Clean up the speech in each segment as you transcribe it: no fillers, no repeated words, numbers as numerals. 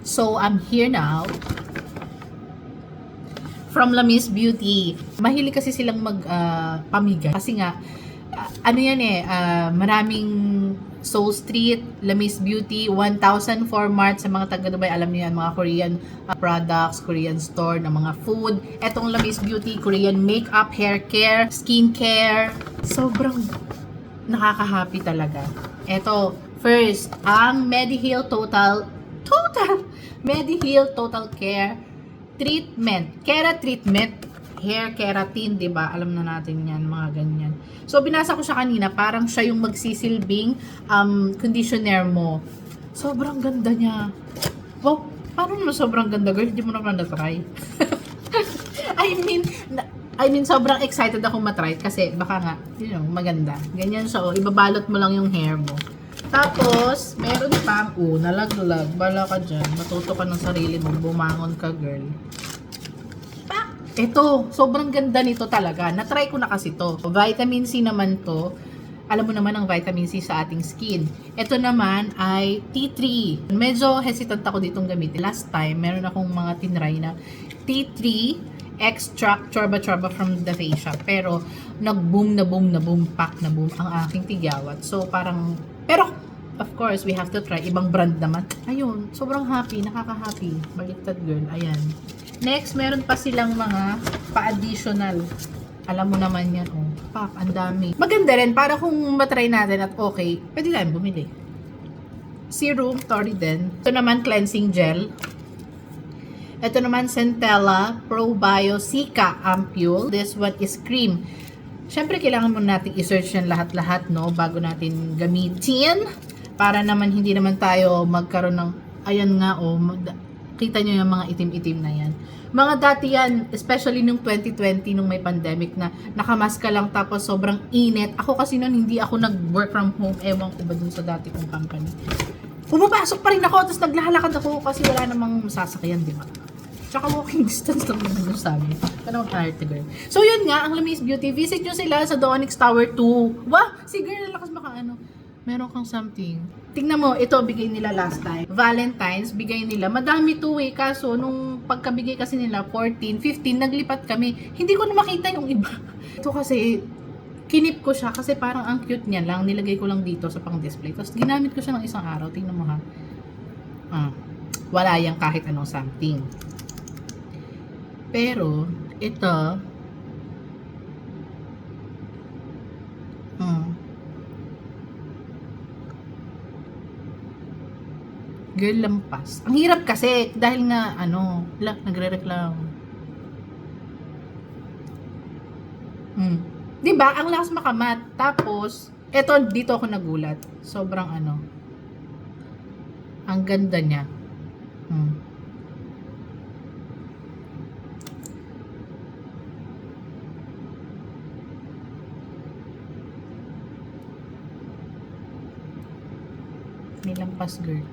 So, I'm here now from La Miss Beauty. Mahilig kasi silang pamigay. Kasi nga, ano yan maraming Soul Street, La Miss Beauty, 1,004 Mart sa mga taga Dubai. Alam niyo yan, mga Korean products, Korean store na mga food. Etong La Miss Beauty, Korean makeup, hair care, skin care. Sobrang nakaka-happy talaga. Eto, first, ang Mediheal Mediheal Total Care Treatment. Kera Treatment. Hair keratin, 'di ba? Alam na natin 'yan, mga ganyan. So binasa ko siya kanina, parang siya yung magsisilbing conditioner mo. Sobrang ganda niya. Wow, paano naman sobrang ganda, girl? Hindi mo naman na-try. I mean, sobrang excited ako matry kasi baka nga, maganda. Ganyan siya, ibabalot mo lang yung hair mo. Tapos, meron pang, nalaglag. Bala ka dyan. Matuto ka ng sarili mo. Bumangon ka, girl. Ito, sobrang ganda nito talaga. Na-try ko na kasi to. Vitamin C naman to. Alam mo naman ang vitamin C sa ating skin. Ito naman ay tea tree. Medyo hesitant ako ditong gamitin. Last time, meron akong mga tinry na tea tree extract chorba from the face shop. Pero, nag-boom na boom, pack na boom ang aking tigyawat. So, pero, of course, we have to try. Ibang brand naman. Ayun, sobrang happy, nakaka-happy. Baliktad, girl. Ayan. Next, meron pa silang mga pa-additional. Alam mo naman yan, Pak, ang dami. Maganda rin, para kung matry natin at okay, pwede tayong bumili. Serum, Toriden. Ito naman, cleansing gel. Ito naman, Centella Probio Cica Ampule. This one is cream. Siyempre, kailangan mo natin i-search yan lahat-lahat, no? Bago natin gamitin. Para naman, hindi naman tayo magkaroon ng, ayan nga, kita nyo yung mga itim-itim na yan. Mga dati yan, especially nung 2020, nung may pandemic na nakamask ka lang tapos sobrang init. Ako kasi noon, hindi ako nag-work from home. Ewan ko ba dun sa dati kong company. Pumapasok pa rin ako, tapos naglalakad ako kasi wala namang sasakyan, di ba? Tsaka walking distance lang naman yung sabi. Ano ang arte, girl? So, yun nga, ang La Miss Beauty. Visit nyo sila sa Onyx Tower 2. Wah! Si girl, lakas meron kang something. Tingnan mo, ito bigay nila last time. Valentine's, bigay nila. Madami to kaso nung pagkabigay kasi nila, 14, 15, naglipat kami. Hindi ko na makita yung iba. Ito kasi, kinip ko siya kasi parang ang cute niya lang. Nilagay ko lang dito sa pang-display. Tapos ginamit ko siya ng isang araw. Tingnan mo ha. Wala yang kahit anong something. Pero, ito, girl, lampas. Ang hirap kasi, dahil nga, nagre-reklamo. Diba? Ang lakas makamat. Tapos, eto, dito ako nagulat. Sobrang ang ganda niya. May lampas, girl.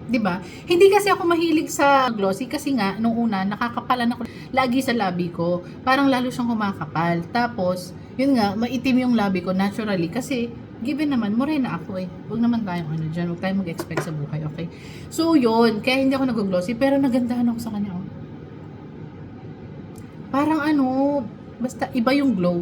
Diba? Hindi kasi ako mahilig sa glossy kasi nga, nung una, nakakapalan ako lagi sa labi ko. Parang lalo siyang kumakapal. Tapos, yun nga, maitim yung labi ko naturally kasi, given naman, morena ako Huwag naman tayong dyan. Huwag tayong mag-expect sa buhay, okay? So, yun. Kaya hindi ako nag-glossy, pero nagandahan ako sa kanya, Parang basta iba yung glow.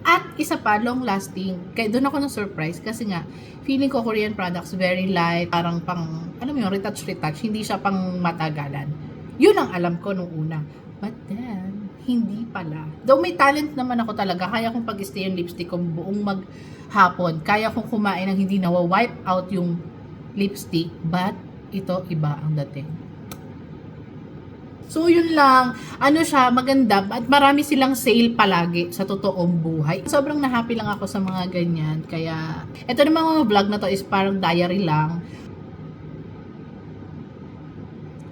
At isa pa, long lasting. Kaya doon ako na-surprise kasi nga, feeling ko Korean products very light, parang retouch, hindi siya pang matagalan. Yun ang alam ko nung una. But then, hindi pala. Though may talent naman ako talaga, kaya kong pag-stay yung lipstick ko buong maghapon. Kaya kong kumain ng hindi nawa-wipe out yung lipstick, but ito iba ang dating. So, yun lang. Siya, maganda. At marami silang sale palagi sa totoong buhay. Sobrang na-happy lang ako sa mga ganyan. Kaya, ito naman mga vlog na to is parang diary lang.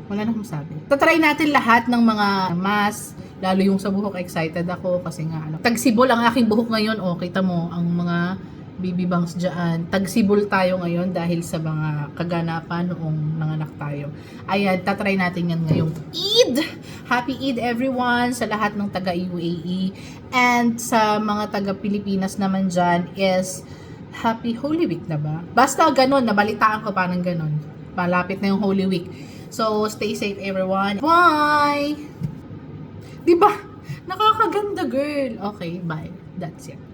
Wala na akong sabi. Tatry natin lahat ng mga mask. Lalo yung sa buhok, excited ako. Kasi nga, tagsibol ang aking buhok ngayon. Kita mo, ang mga baby bangs dyan. Tagsibol tayo ngayon dahil sa mga kaganapan noong nanganak tayo. Ayan, tatry natin yan ngayong Eid! Happy Eid everyone sa lahat ng taga UAE. And sa mga taga Pilipinas naman dyan is Happy Holy Week na ba? Basta ganun, nabalitaan ko parang ganun. Malapit na yung Holy Week. So, stay safe everyone. Bye! Diba? Nakakaganda girl. Okay, bye. That's it.